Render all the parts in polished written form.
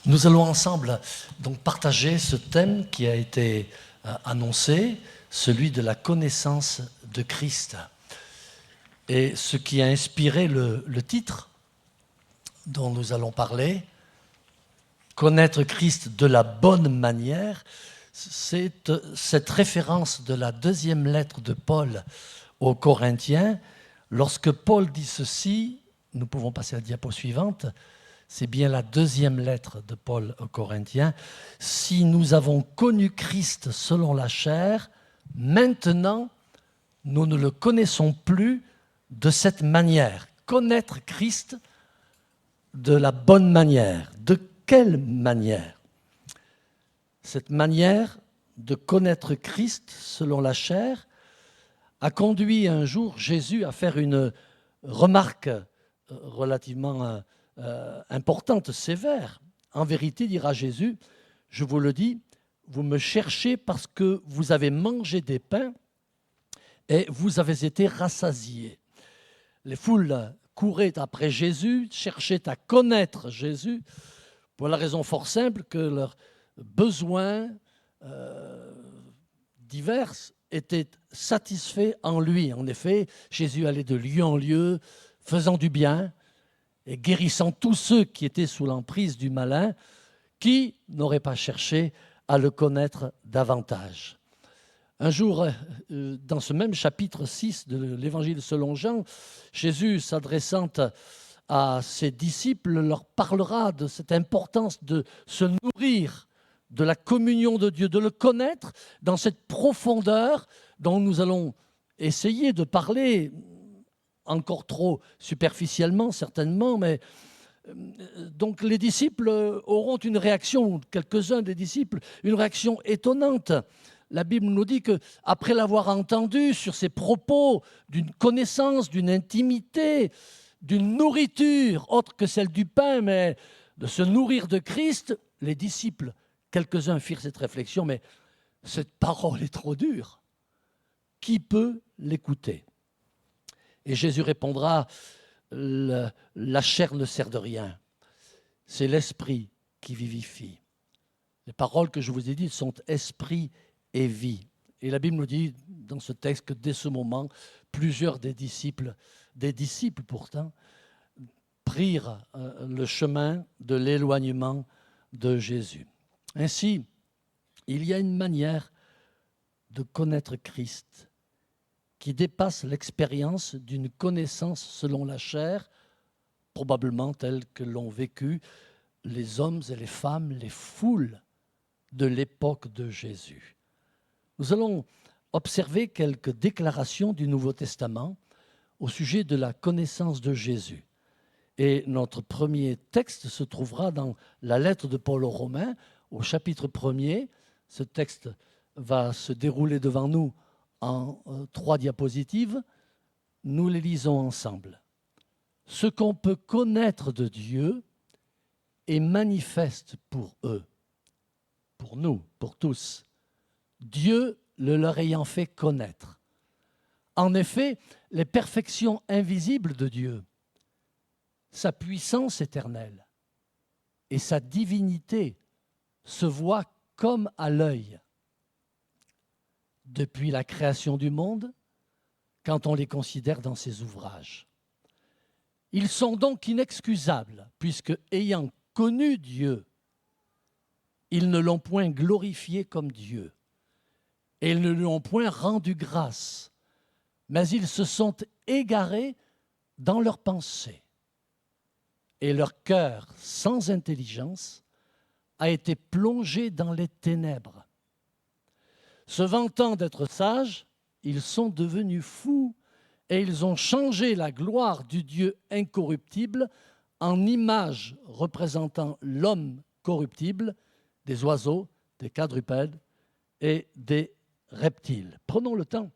Nous allons ensemble donc partager ce thème qui a été annoncé, celui de la connaissance de Christ. Et ce qui a inspiré le titre dont nous allons parler, connaître Christ de la bonne manière, c'est cette référence de la deuxième lettre de Paul aux Corinthiens. Lorsque Paul dit ceci, nous pouvons passer à la diapo suivante, c'est bien la deuxième lettre de Paul aux Corinthiens. Si nous avons connu Christ selon la chair, maintenant, nous ne le connaissons plus de cette manière. Connaître Christ de la bonne manière. De quelle manière? Cette manière de connaître Christ selon la chair a conduit un jour Jésus à faire une remarque relativement importante, sévère. En vérité, dira Jésus, je vous le dis, vous me cherchez parce que vous avez mangé des pains et vous avez été rassasiés. Les foules couraient après Jésus, cherchaient à connaître Jésus, pour la raison fort simple que leurs besoins divers étaient satisfaits en lui. En effet, Jésus allait de lieu en lieu, faisant du bien, et guérissant tous ceux qui étaient sous l'emprise du malin, qui n'auraient pas cherché à le connaître davantage. Un jour, dans ce même chapitre 6 de l'Évangile selon Jean, Jésus, s'adressant à ses disciples, leur parlera de cette importance de se nourrir de la communion de Dieu, de le connaître dans cette profondeur dont nous allons essayer de parler encore trop superficiellement, certainement, mais donc les disciples auront une réaction, quelques-uns des disciples, une réaction étonnante. La Bible nous dit qu'après l'avoir entendu sur ses propos d'une connaissance, d'une intimité, d'une nourriture autre que celle du pain, mais de se nourrir de Christ, les disciples, quelques-uns firent cette réflexion, mais cette parole est trop dure. Qui peut l'écouter? Et Jésus répondra, la chair ne sert de rien. C'est l'esprit qui vivifie. Les paroles que je vous ai dites sont esprit et vie. Et la Bible nous dit dans ce texte que dès ce moment, plusieurs des disciples pourtant, prirent le chemin de l'éloignement de Jésus. Ainsi, il y a une manière de connaître Christ qui dépasse l'expérience d'une connaissance selon la chair, probablement telle que l'ont vécu les hommes et les femmes, les foules de l'époque de Jésus. Nous allons observer quelques déclarations du Nouveau Testament au sujet de la connaissance de Jésus. Et notre premier texte se trouvera dans la lettre de Paul aux Romains, au chapitre 1er. Ce texte va se dérouler devant nous en 3 diapositives. Nous les lisons ensemble. Ce qu'on peut connaître de Dieu est manifeste pour eux, pour nous, pour tous. Dieu le leur ayant fait connaître. En effet, les perfections invisibles de Dieu, sa puissance éternelle et sa divinité se voient comme à l'œil depuis la création du monde, quand on les considère dans ses ouvrages. Ils sont donc inexcusables, puisque, ayant connu Dieu, ils ne l'ont point glorifié comme Dieu, et ils ne lui ont point rendu grâce, mais ils se sont égarés dans leurs pensées, et leur cœur, sans intelligence, a été plongé dans les ténèbres. Se vantant d'être sages, ils sont devenus fous et ils ont changé la gloire du Dieu incorruptible en image représentant l'homme corruptible, des oiseaux, des quadrupèdes et des reptiles. Prenons le temps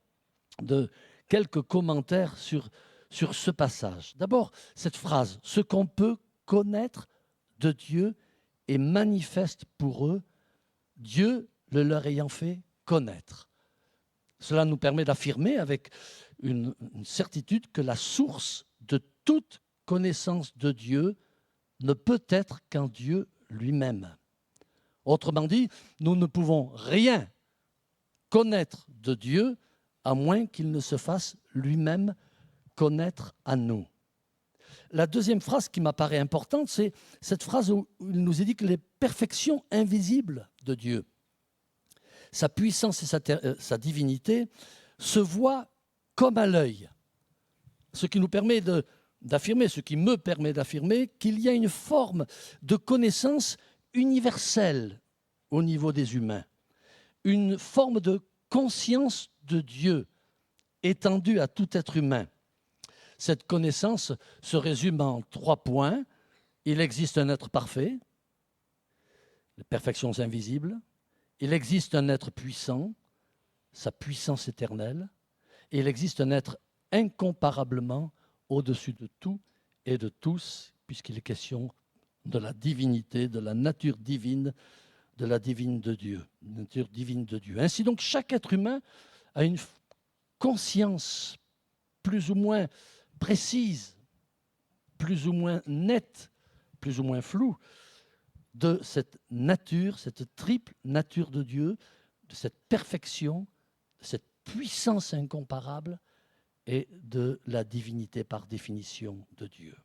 de quelques commentaires sur ce passage. D'abord, cette phrase, « Ce qu'on peut connaître de Dieu est manifeste pour eux, Dieu le leur ayant fait connaître. » Cela nous permet d'affirmer avec une certitude que la source de toute connaissance de Dieu ne peut être qu'en Dieu lui-même. Autrement dit, nous ne pouvons rien connaître de Dieu à moins qu'il ne se fasse lui-même connaître à nous. La deuxième phrase qui m'apparaît importante, c'est cette phrase où il nous est dit que les perfections invisibles de Dieu, sa puissance et sa divinité, se voient comme à l'œil. Ce qui nous permet d'affirmer, ce qui me permet d'affirmer qu'il y a une forme de connaissance universelle au niveau des humains, une forme de conscience de Dieu étendue à tout être humain. Cette connaissance se résume en 3 points. Il existe un être parfait, les perfections invisibles. Il existe un être puissant, sa puissance éternelle. Et il existe un être incomparablement au-dessus de tout et de tous, puisqu'il est question de la divinité, de la nature divine, de la divine de Dieu, nature divine de Dieu. Ainsi donc, chaque être humain a une conscience plus ou moins précise, plus ou moins nette, plus ou moins floue, de cette nature, cette triple nature de Dieu, de cette perfection, de cette puissance incomparable et de la divinité par définition de Dieu.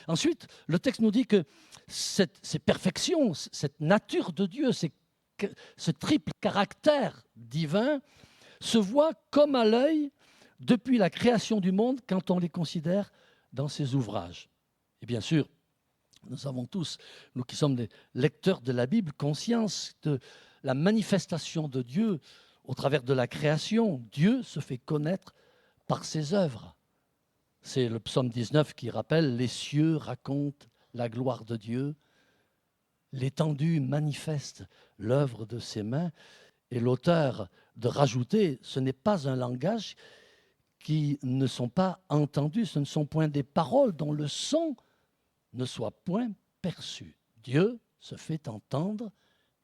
Ensuite, le texte nous dit que ces perfections, cette nature de Dieu, ce triple caractère divin se voit comme à l'œil depuis la création du monde quand on les considère dans ses ouvrages. Et bien sûr, nous avons tous, nous qui sommes des lecteurs de la Bible, conscience de la manifestation de Dieu au travers de la création. Dieu se fait connaître par ses œuvres. C'est le psaume 19 qui rappelle « Les cieux racontent la gloire de Dieu, l'étendue manifeste l'œuvre de ses mains ». Et l'auteur de rajouter « Ce n'est pas un langage qui ne sont pas entendus, ce ne sont point des paroles dont le son ne soit point perçu. Dieu se fait entendre,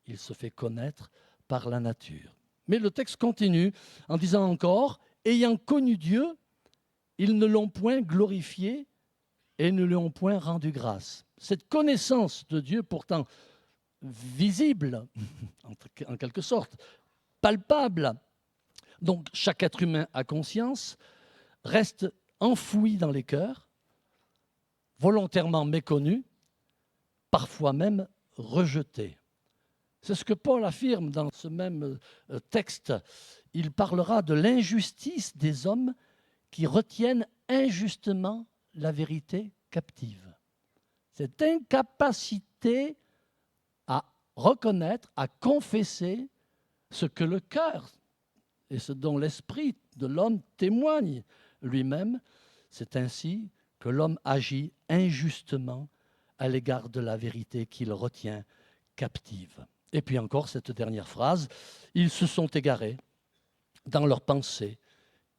il se fait connaître par la nature. » Mais le texte continue en disant encore « Ayant connu Dieu, ils ne l'ont point glorifié et ne lui ont point rendu grâce. » Cette connaissance de Dieu, pourtant visible, en quelque sorte, palpable, donc chaque être humain a conscience, reste enfoui dans les cœurs, volontairement méconnu, parfois même rejeté. C'est ce que Paul affirme dans ce même texte. Il parlera de l'injustice des hommes qui retiennent injustement la vérité captive. Cette incapacité à reconnaître, à confesser ce que le cœur et ce dont l'esprit de l'homme témoigne lui-même, c'est ainsi que l'homme agit injustement à l'égard de la vérité qu'il retient captive. Et puis encore cette dernière phrase, ils se sont égarés dans leurs pensées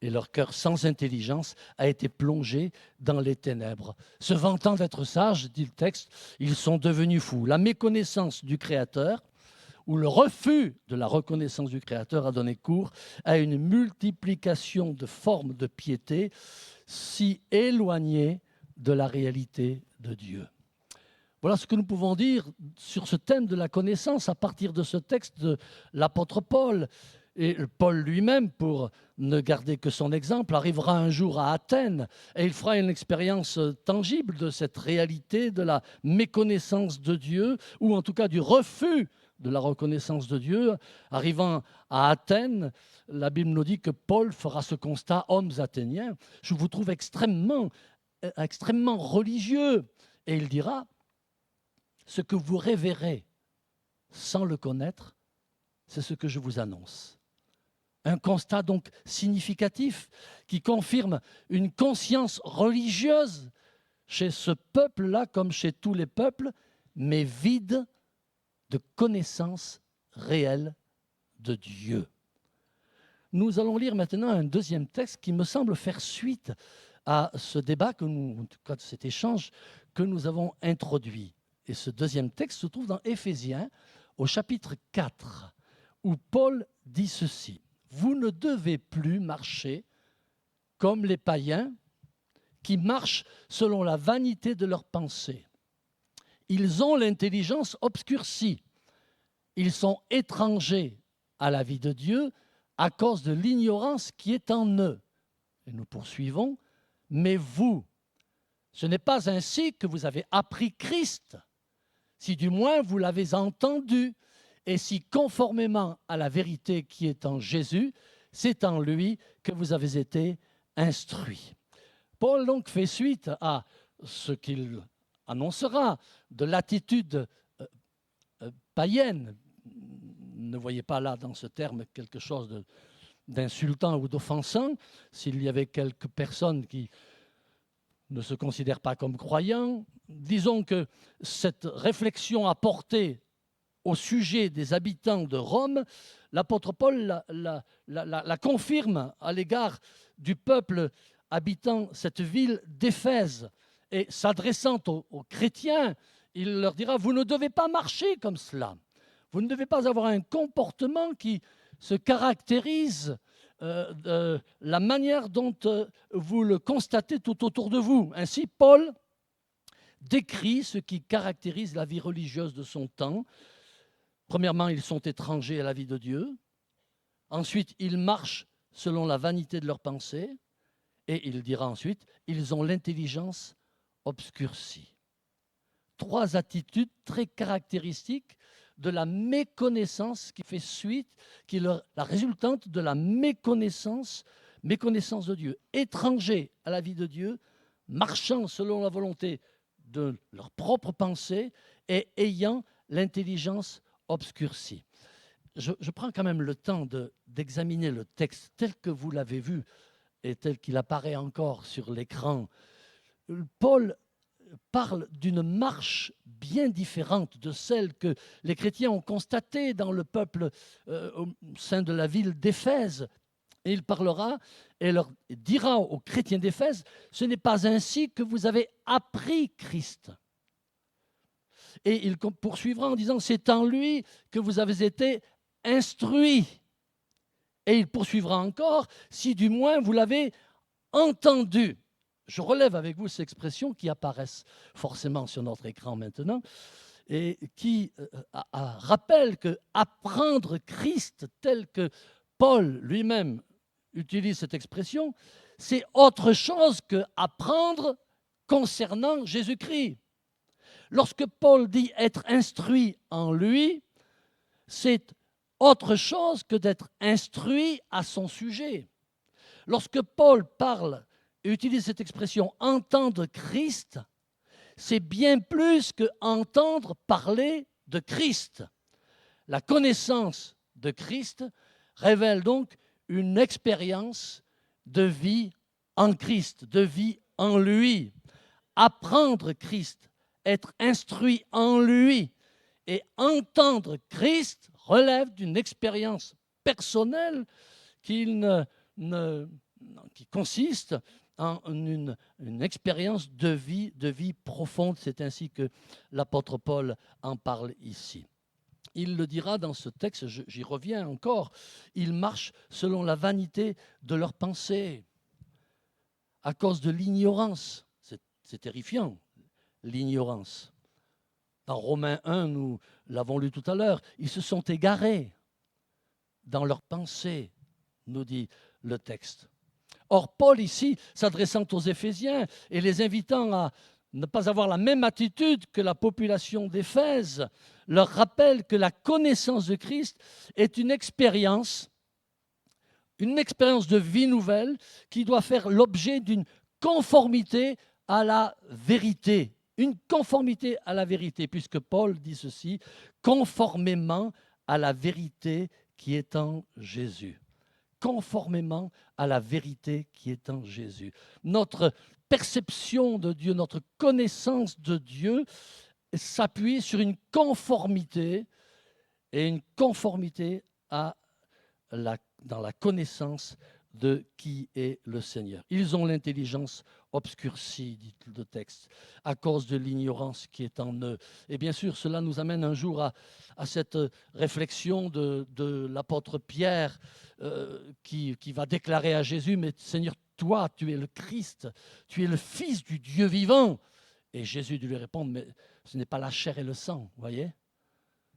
et leur cœur sans intelligence a été plongé dans les ténèbres. Se vantant d'être sages, dit le texte, ils sont devenus fous. La méconnaissance du Créateur ou le refus de la reconnaissance du Créateur a donné cours à une multiplication de formes de piété si éloignées de la réalité de Dieu. Voilà ce que nous pouvons dire sur ce thème de la connaissance à partir de ce texte de l'apôtre Paul. Et Paul lui-même, pour ne garder que son exemple, arrivera un jour à Athènes et il fera une expérience tangible de cette réalité de la méconnaissance de Dieu, ou en tout cas du refus de la reconnaissance de Dieu. Arrivant à Athènes, la Bible nous dit que Paul fera ce constat: hommes athéniens, je vous trouve extrêmement religieux. Et il dira: ce que vous révérez sans le connaître, c'est ce que je vous annonce. Un constat donc significatif qui confirme une conscience religieuse chez ce peuple-là comme chez tous les peuples, mais vide de connaissance réelle de Dieu. Nous allons lire maintenant un deuxième texte qui me semble faire suite à ce débat, en tout cas cet échange que nous avons introduit. Et ce deuxième texte se trouve dans Éphésiens, au chapitre 4, où Paul dit ceci: « Vous ne devez plus marcher comme les païens qui marchent selon la vanité de leurs pensées. Ils ont l'intelligence obscurcie. Ils sont étrangers à la vie de Dieu à cause de l'ignorance qui est en eux. Et nous poursuivons. Mais vous, ce n'est pas ainsi que vous avez appris Christ, si du moins vous l'avez entendu, et si conformément à la vérité qui est en Jésus, c'est en lui que vous avez été instruits. Paul donc fait suite à ce qu'il annoncera de l'attitude païenne. Ne voyez pas là dans ce terme quelque chose d'insultant ou d'offensant. S'il y avait quelques personnes qui ne se considèrent pas comme croyants, disons que cette réflexion apportée au sujet des habitants de Rome, l'apôtre Paul la confirme à l'égard du peuple habitant cette ville d'Éphèse. Et s'adressant aux chrétiens, il leur dira, vous ne devez pas marcher comme cela. Vous ne devez pas avoir un comportement qui se caractérise de la manière dont vous le constatez tout autour de vous. Ainsi, Paul décrit ce qui caractérise la vie religieuse de son temps. Premièrement, ils sont étrangers à la vie de Dieu. Ensuite, ils marchent selon la vanité de leurs pensées. Et il dira ensuite, ils ont l'intelligence obscurcie. 3 attitudes très caractéristiques de la méconnaissance qui fait suite, qui est la résultante de la méconnaissance de Dieu. Étrangers à la vie de Dieu, marchant selon la volonté de leur propre pensée et ayant l'intelligence obscurcie. Je prends quand même le temps d'examiner le texte tel que vous l'avez vu et tel qu'il apparaît encore sur l'écran. Paul parle d'une marche bien différente de celle que les chrétiens ont constatée dans le peuple au sein de la ville d'Éphèse. Et il parlera et leur dira aux chrétiens d'Éphèse, ce n'est pas ainsi que vous avez appris Christ. Et il poursuivra en disant, c'est en lui que vous avez été instruits. Et il poursuivra encore, si du moins vous l'avez entendu. Je relève avec vous ces expressions qui apparaissent forcément sur notre écran maintenant et qui rappellent que apprendre Christ tel que Paul lui-même utilise cette expression, c'est autre chose que apprendre concernant Jésus-Christ. Lorsque Paul dit être instruit en lui, c'est autre chose que d'être instruit à son sujet. Lorsque Paul parle et utilise cette expression « entendre Christ », c'est bien plus que entendre parler de Christ. La connaissance de Christ révèle donc une expérience de vie en Christ, de vie en lui. Apprendre Christ, être instruit en lui et entendre Christ relève d'une expérience personnelle qui consiste en une expérience de vie profonde. C'est ainsi que l'apôtre Paul en parle ici. Il le dira dans ce texte, j'y reviens encore, ils marchent selon la vanité de leurs pensées, à cause de l'ignorance. C'est terrifiant, l'ignorance. Dans Romains 1, nous l'avons lu tout à l'heure, ils se sont égarés dans leurs pensées, nous dit le texte. Or, Paul, ici, s'adressant aux Éphésiens et les invitant à ne pas avoir la même attitude que la population d'Éphèse, leur rappelle que la connaissance de Christ est une expérience de vie nouvelle qui doit faire l'objet d'une conformité à la vérité. Une conformité à la vérité, puisque Paul dit ceci, conformément à la vérité qui est en Jésus. Conformément à la vérité qui est en Jésus. Notre perception de Dieu, notre connaissance de Dieu s'appuie sur une conformité et une conformité dans la connaissance de qui est le Seigneur. Ils ont l'intelligence obscurcie, dit le texte, à cause de l'ignorance qui est en eux. Et bien sûr, cela nous amène un jour à cette réflexion de l'apôtre Pierre qui va déclarer à Jésus, mais Seigneur, toi, tu es le Christ, tu es le Fils du Dieu vivant. Et Jésus de lui répondre, mais Ce n'est pas la chair et le sang, vous voyez?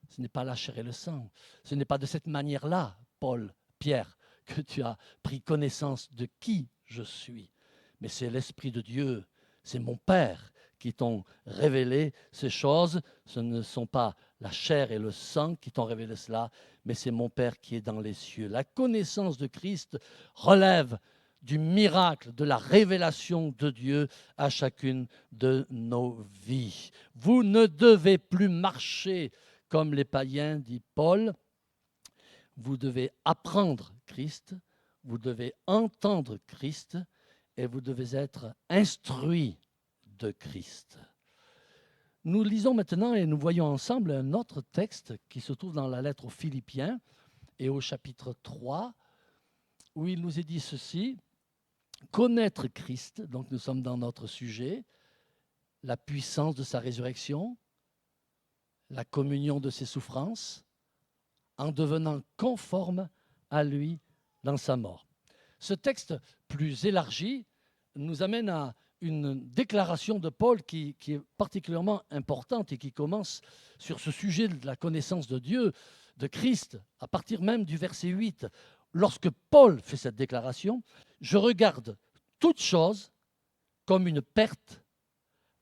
Ce n'est pas la chair et le sang. Ce n'est pas de cette manière-là, Paul, Pierre, que tu as pris connaissance de qui je suis. Mais c'est l'Esprit de Dieu, c'est mon Père qui t'ont révélé ces choses. Ce ne sont pas la chair et le sang qui t'ont révélé cela, mais c'est mon Père qui est dans les cieux. La connaissance de Christ relève du miracle, de la révélation de Dieu à chacune de nos vies. Vous ne devez plus marcher comme les païens, dit Paul. Vous devez apprendre Christ, vous devez entendre Christ et vous devez être instruit de Christ. Nous lisons maintenant et nous voyons ensemble un autre texte qui se trouve dans la lettre aux Philippiens et au chapitre 3, où il nous est dit ceci: connaître Christ, donc nous sommes dans notre sujet, la puissance de sa résurrection, la communion de ses souffrances, en devenant conforme à lui dans sa mort. Ce texte plus élargi nous amène à une déclaration de Paul qui est particulièrement importante et qui commence sur ce sujet de la connaissance de Dieu, de Christ, à partir même du verset 8. Lorsque Paul fait cette déclaration, je regarde toute chose comme une perte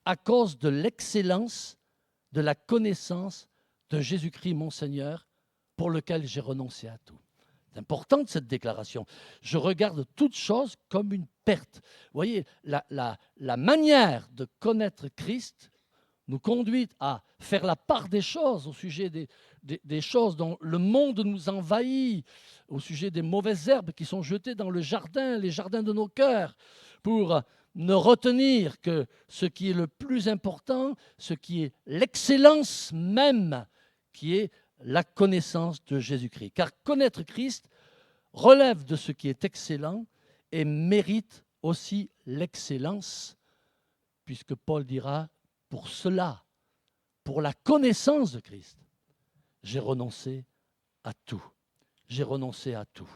à cause de l'excellence de la connaissance de Jésus-Christ mon Seigneur, pour lequel j'ai renoncé à tout. C'est important cette déclaration. Je regarde toute chose comme une perte. Vous voyez, la manière de connaître Christ nous conduit à faire la part des choses au sujet des choses dont le monde nous envahit, au sujet des mauvaises herbes qui sont jetées dans le jardin, les jardins de nos cœurs, pour ne retenir que ce qui est le plus important, ce qui est l'excellence même, qui est la connaissance de Jésus-Christ. Car connaître Christ relève de ce qui est excellent et mérite aussi l'excellence, puisque Paul dira, pour cela, pour la connaissance de Christ, j'ai renoncé à tout. J'ai renoncé à tout.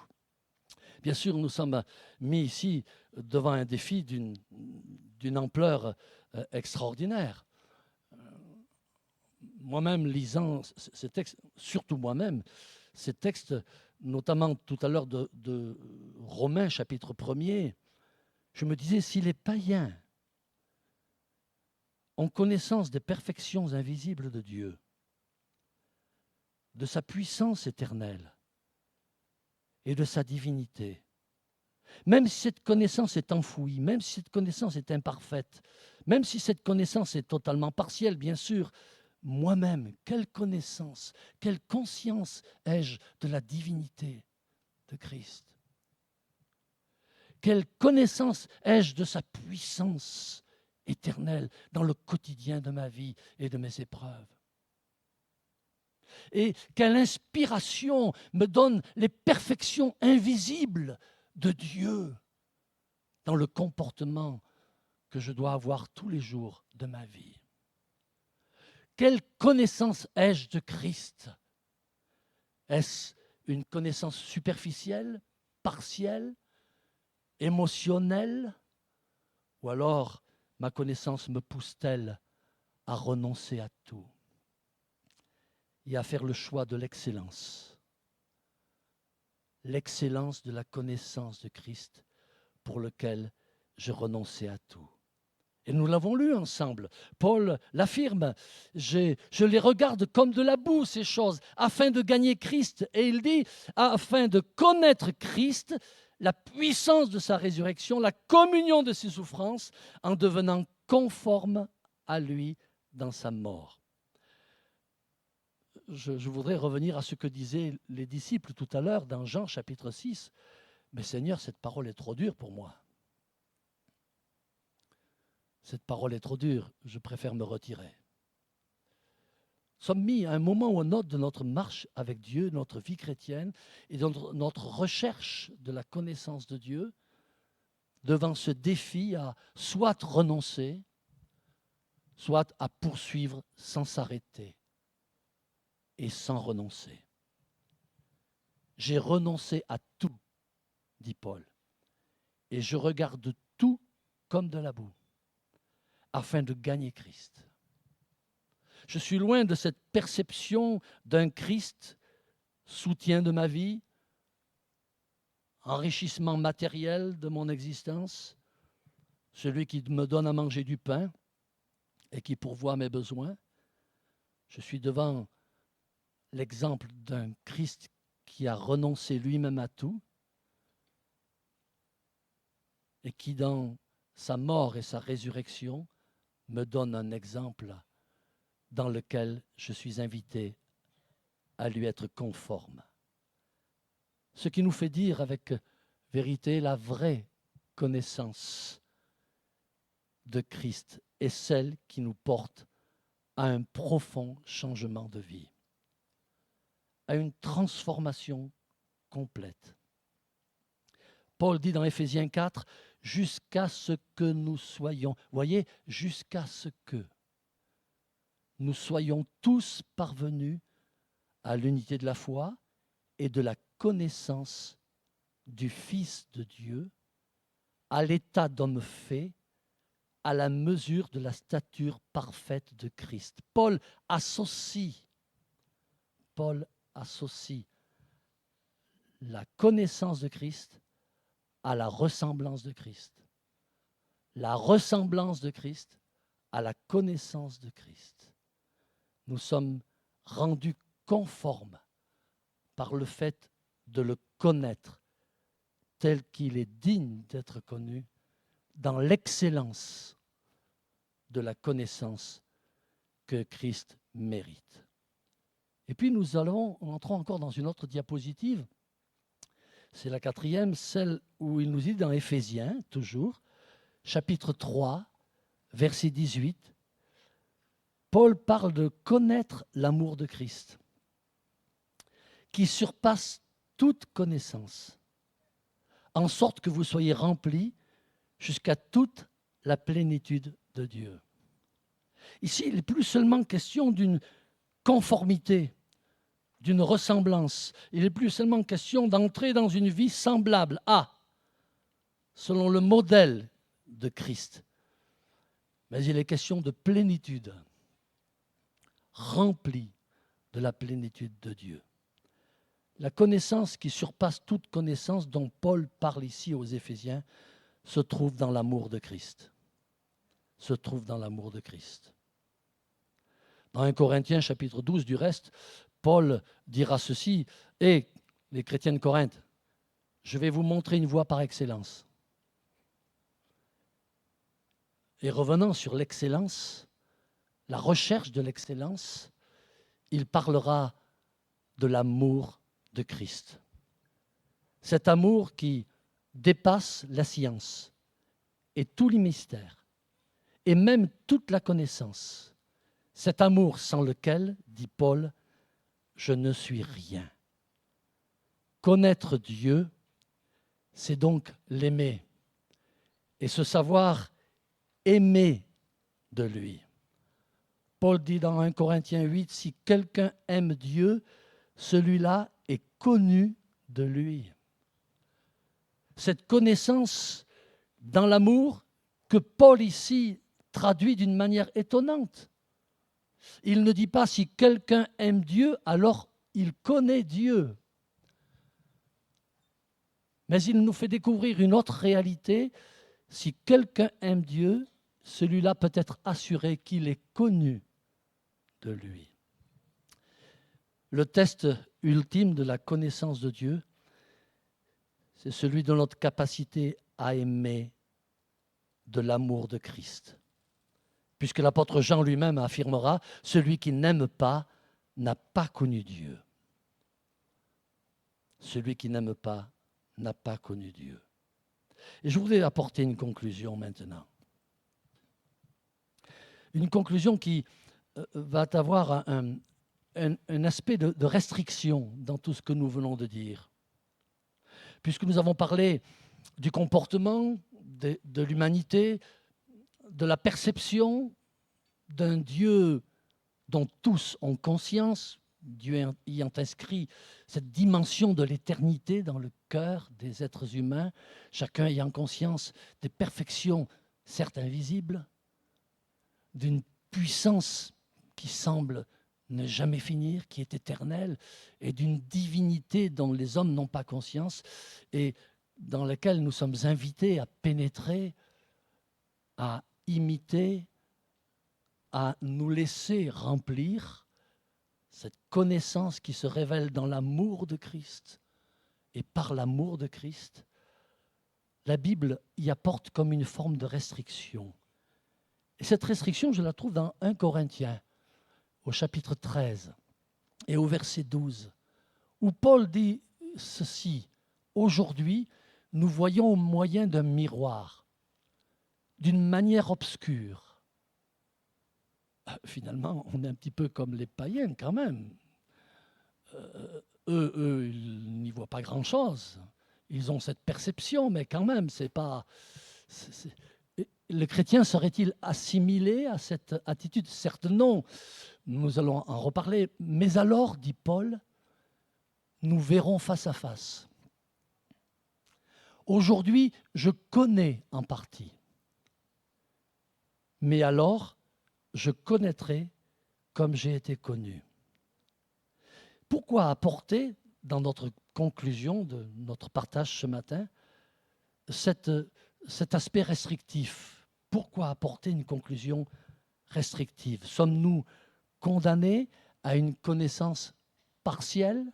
Bien sûr, nous sommes mis ici devant un défi d'une ampleur extraordinaire. Moi-même, lisant ces textes, surtout moi-même, ces textes, notamment tout à l'heure de Romains chapitre 1er, je me disais, si les païens ont connaissance des perfections invisibles de Dieu, de sa puissance éternelle et de sa divinité, même si cette connaissance est enfouie, même si cette connaissance est imparfaite, même si cette connaissance est totalement partielle, bien sûr, moi-même, quelle connaissance, quelle conscience ai-je de la divinité de Christ? Quelle connaissance ai-je de sa puissance éternelle dans le quotidien de ma vie et de mes épreuves? Et quelle inspiration me donne les perfections invisibles de Dieu dans le comportement que je dois avoir tous les jours de ma vie. Quelle connaissance ai-je de Christ? Est-ce une connaissance superficielle, partielle, émotionnelle? Ou alors ma connaissance me pousse-t-elle à renoncer à tout et à faire le choix de l'excellence? L'excellence de la connaissance de Christ pour lequel je renonçais à tout. Et nous l'avons lu ensemble. Paul l'affirme, je les regarde comme de la boue, ces choses, afin de gagner Christ. Et il dit, afin de connaître Christ, la puissance de sa résurrection, la communion de ses souffrances, en devenant conforme à lui dans sa mort. Je voudrais revenir à ce que disaient les disciples tout à l'heure dans Jean chapitre 6. Mais Seigneur, cette parole est trop dure pour moi. Cette parole est trop dure, je préfère me retirer. Nous sommes mis à un moment ou un autre de notre marche avec Dieu, notre vie chrétienne, et de notre recherche de la connaissance de Dieu, devant ce défi à soit renoncer, soit à poursuivre sans s'arrêter et sans renoncer. J'ai renoncé à tout, dit Paul, et je regarde tout comme de la boue, afin de gagner Christ. Je suis loin de cette perception d'un Christ, soutien de ma vie, enrichissement matériel de mon existence, celui qui me donne à manger du pain et qui pourvoit mes besoins. Je suis devant l'exemple d'un Christ qui a renoncé lui-même à tout et qui, dans sa mort et sa résurrection, me donne un exemple dans lequel je suis invité à lui être conforme. Ce qui nous fait dire avec vérité la vraie connaissance de Christ est celle qui nous porte à un profond changement de vie, à une transformation complète. Paul dit dans Éphésiens 4, jusqu'à ce que nous soyons, voyez, jusqu'à ce que nous soyons tous parvenus à l'unité de la foi et de la connaissance du Fils de Dieu, à l'état d'homme fait, à la mesure de la stature parfaite de Christ. Paul associe la connaissance de Christ à la ressemblance de Christ. La ressemblance de Christ à la connaissance de Christ. Nous sommes rendus conformes par le fait de le connaître tel qu'il est digne d'être connu dans l'excellence de la connaissance que Christ mérite. Et puis nous entrons encore dans une autre diapositive, c'est la 4e, celle où il nous dit dans Éphésiens, toujours, chapitre 3, verset 18, Paul parle de connaître l'amour de Christ, qui surpasse toute connaissance, en sorte que vous soyez remplis jusqu'à toute la plénitude de Dieu. Ici, il n'est plus seulement question d'une conformité, d'une ressemblance. Il n'est plus seulement question d'entrer dans une vie semblable à, selon le modèle de Christ. Mais il est question de plénitude, remplie de la plénitude de Dieu. La connaissance qui surpasse toute connaissance dont Paul parle ici aux Éphésiens se trouve dans l'amour de Christ. Se trouve dans l'amour de Christ. Dans 1 Corinthiens chapitre 12 du reste, Paul dira ceci, « Et les chrétiens de Corinthe, je vais vous montrer une voie par excellence. » Et revenant sur l'excellence, la recherche de l'excellence, il parlera de l'amour de Christ. Cet amour qui dépasse la science et tous les mystères, et même toute la connaissance. Cet amour sans lequel, dit Paul, je ne suis rien. Connaître Dieu, c'est donc l'aimer, et se savoir aimer de lui. Paul dit dans 1 Corinthiens 8, si quelqu'un aime Dieu, celui-là est connu de lui. Cette connaissance dans l'amour que Paul ici traduit d'une manière étonnante. Il ne dit pas si quelqu'un aime Dieu, alors il connaît Dieu. Mais il nous fait découvrir une autre réalité. Si quelqu'un aime Dieu, celui-là peut être assuré qu'il est connu de lui. Le test ultime de la connaissance de Dieu, c'est celui de notre capacité à aimer de l'amour de Christ. Puisque l'apôtre Jean lui-même affirmera, celui qui n'aime pas n'a pas connu Dieu. Celui qui n'aime pas n'a pas connu Dieu. Et je voudrais apporter une conclusion maintenant. Une conclusion qui va avoir un aspect de restriction dans tout ce que nous venons de dire. Puisque nous avons parlé du comportement de l'humanité, de la perception d'un Dieu dont tous ont conscience, Dieu ayant inscrit cette dimension de l'éternité dans le cœur des êtres humains, chacun ayant conscience des perfections certes invisibles, d'une puissance qui semble ne jamais finir, qui est éternelle, et d'une divinité dont les hommes n'ont pas conscience, et dans laquelle nous sommes invités à pénétrer, à imiter, à nous laisser remplir cette connaissance qui se révèle dans l'amour de Christ et par l'amour de Christ. La Bible y apporte comme une forme de restriction. Et cette restriction, je la trouve dans 1 Corinthiens, au chapitre 13 et au verset 12, où Paul dit ceci: « Aujourd'hui, nous voyons au moyen d'un miroir, d'une manière obscure. » Finalement, on est un petit peu comme les païens quand même. Eux, ils n'y voient pas grand-chose. Ils ont cette perception, mais quand même, c'est pas... Le chrétien serait-il assimilé à cette attitude? Certes non, nous allons en reparler. Mais alors, dit Paul, nous verrons face à face. Aujourd'hui, je connais en partie. Mais alors, je connaîtrai comme j'ai été connu. Pourquoi apporter, dans notre conclusion de notre partage ce matin, cet aspect restrictif? Pourquoi apporter une conclusion restrictive? Sommes-nous condamnés à une connaissance partielle?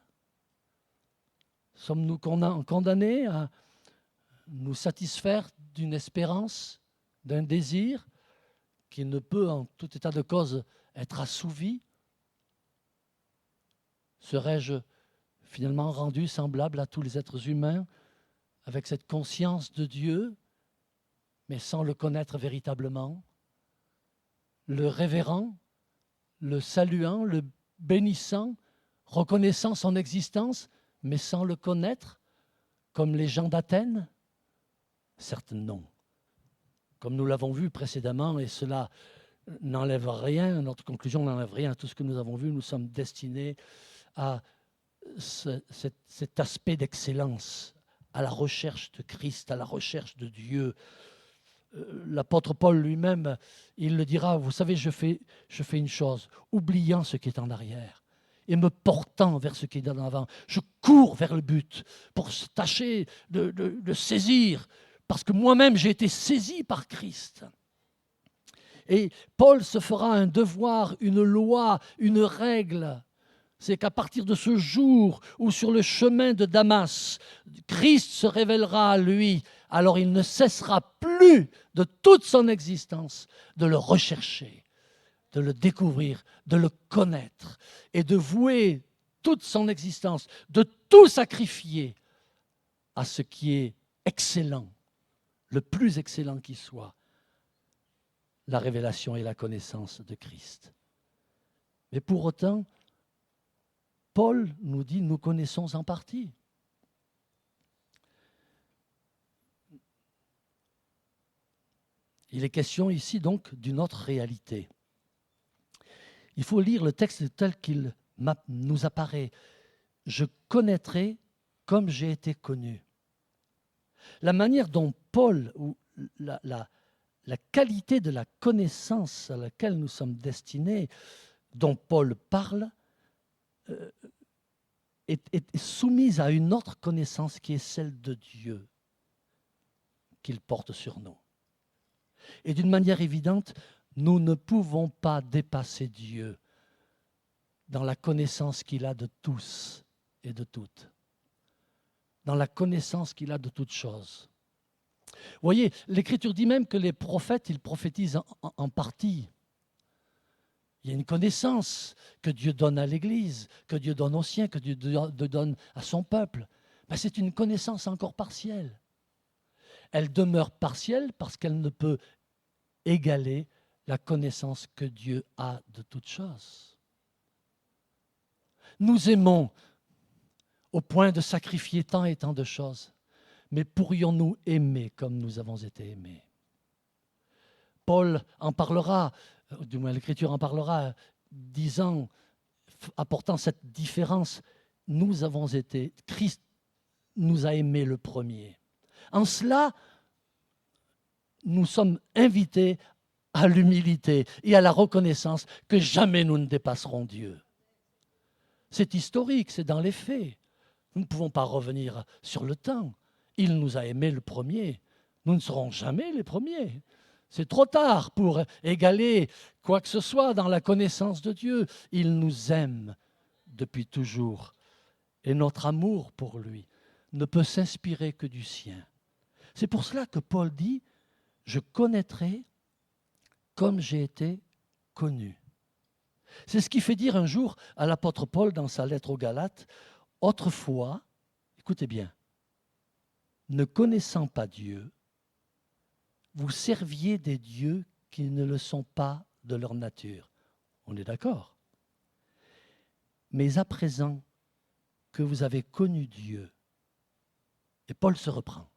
Sommes-nous condamnés à nous satisfaire d'une espérance, d'un désir qui ne peut, en tout état de cause, être assouvi? Serais-je finalement rendu semblable à tous les êtres humains, avec cette conscience de Dieu, mais sans le connaître véritablement, le révérant, le saluant, le bénissant, reconnaissant son existence, mais sans le connaître, comme les gens d'Athènes? Certes non. Comme nous l'avons vu précédemment, et cela n'enlève rien, notre conclusion n'enlève rien à tout ce que nous avons vu, nous sommes destinés à cet aspect d'excellence, à la recherche de Christ, à la recherche de Dieu. L'apôtre Paul lui-même, il le dira, vous savez, je fais une chose, oubliant ce qui est en arrière et me portant vers ce qui est en avant. Je cours vers le but pour tâcher de saisir, parce que moi-même j'ai été saisi par Christ. Et Paul se fera un devoir, une loi, une règle. C'est qu'à partir de ce jour où sur le chemin de Damas, Christ se révélera à lui, alors il ne cessera plus de toute son existence de le rechercher, de le découvrir, de le connaître et de vouer toute son existence, de tout sacrifier à ce qui est excellent, le plus excellent qui soit, la révélation et la connaissance de Christ. Mais pour autant, Paul nous dit, nous connaissons en partie. Il est question ici donc d'une autre réalité. Il faut lire le texte tel qu'il nous apparaît. Je connaîtrai comme j'ai été connu. La manière dont Paul, ou la qualité de la connaissance à laquelle nous sommes destinés, dont Paul parle, est soumise à une autre connaissance qui est celle de Dieu qu'il porte sur nous. Et d'une manière évidente, nous ne pouvons pas dépasser Dieu dans la connaissance qu'il a de tous et de toutes, dans la connaissance qu'il a de toutes choses. Vous voyez, l'Écriture dit même que les prophètes, ils prophétisent en partie. Il y a une connaissance que Dieu donne à l'Église, que Dieu donne aux siens, que Dieu donne à son peuple. Mais c'est une connaissance encore partielle. Elle demeure partielle parce qu'elle ne peut égaler la connaissance que Dieu a de toutes choses. Nous aimons au point de sacrifier tant et tant de choses, mais pourrions-nous aimer comme nous avons été aimés? Paul en parlera, du moins l'Écriture en parlera, disant, apportant cette différence, nous avons été, Christ nous a aimés le premier. En cela, nous sommes invités à l'humilité et à la reconnaissance que jamais nous ne dépasserons Dieu. C'est historique, c'est dans les faits. Nous ne pouvons pas revenir sur le temps. Il nous a aimés le premier. Nous ne serons jamais les premiers. C'est trop tard pour égaler quoi que ce soit dans la connaissance de Dieu. Il nous aime depuis toujours. Et notre amour pour lui ne peut s'inspirer que du sien. C'est pour cela que Paul dit, je connaîtrai comme j'ai été connu. C'est ce qui fait dire un jour à l'apôtre Paul dans sa lettre aux Galates, autrefois, écoutez bien, ne connaissant pas Dieu, vous serviez des dieux qui ne le sont pas de leur nature. On est d'accord. Mais à présent que vous avez connu Dieu, et Paul se reprend,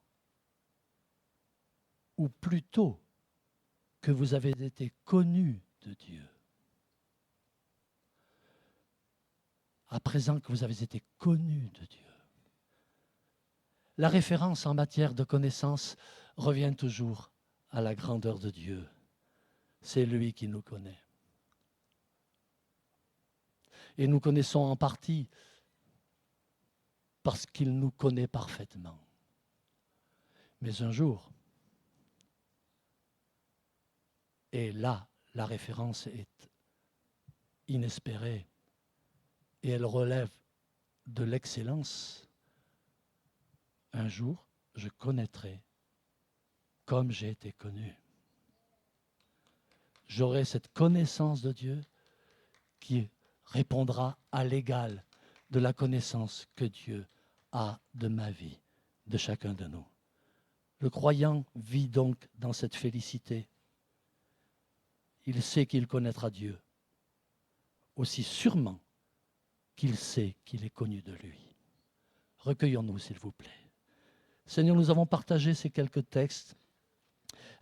ou plutôt que vous avez été connus de Dieu. À présent que vous avez été connus de Dieu. La référence en matière de connaissance revient toujours à la grandeur de Dieu. C'est lui qui nous connaît. Et nous connaissons en partie parce qu'il nous connaît parfaitement. Mais un jour, et là, la référence est inespérée et elle relève de l'excellence. Un jour, je connaîtrai comme j'ai été connu. J'aurai cette connaissance de Dieu qui répondra à l'égal de la connaissance que Dieu a de ma vie, de chacun de nous. Le croyant vit donc dans cette félicité. Il sait qu'il connaîtra Dieu, aussi sûrement qu'il sait qu'il est connu de lui. Recueillons-nous, s'il vous plaît. Seigneur, nous avons partagé ces quelques textes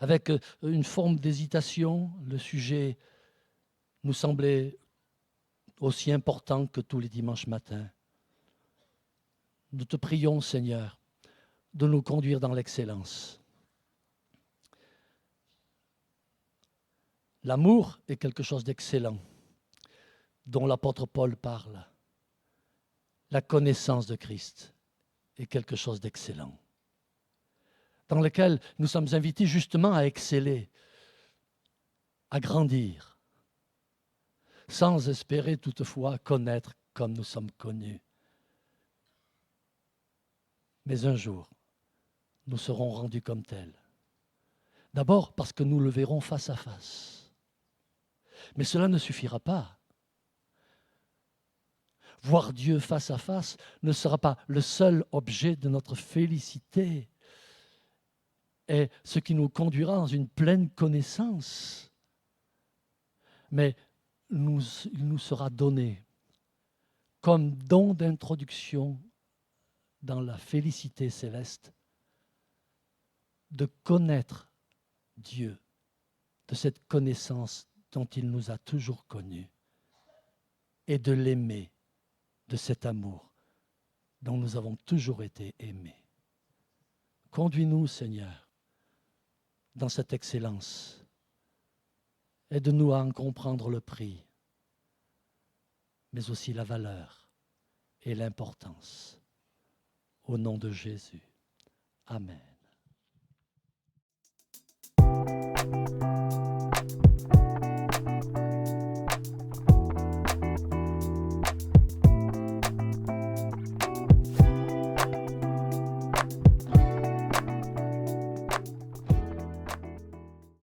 avec une forme d'hésitation. Le sujet nous semblait aussi important que tous les dimanches matins. Nous te prions, Seigneur, de nous conduire dans l'excellence. L'amour est quelque chose d'excellent, dont l'apôtre Paul parle. La connaissance de Christ est quelque chose d'excellent, dans lequel nous sommes invités justement à exceller, à grandir, sans espérer toutefois connaître comme nous sommes connus. Mais un jour, nous serons rendus comme tels. D'abord parce que nous le verrons face à face. Mais cela ne suffira pas. Voir Dieu face à face ne sera pas le seul objet de notre félicité et ce qui nous conduira dans une pleine connaissance. Mais il nous sera donné comme don d'introduction dans la félicité céleste de connaître Dieu, de cette connaissance dont il nous a toujours connus et de l'aimer, de cet amour dont nous avons toujours été aimés. Conduis-nous, Seigneur, dans cette excellence. Aide-nous à en comprendre le prix, mais aussi la valeur et l'importance. Au nom de Jésus. Amen.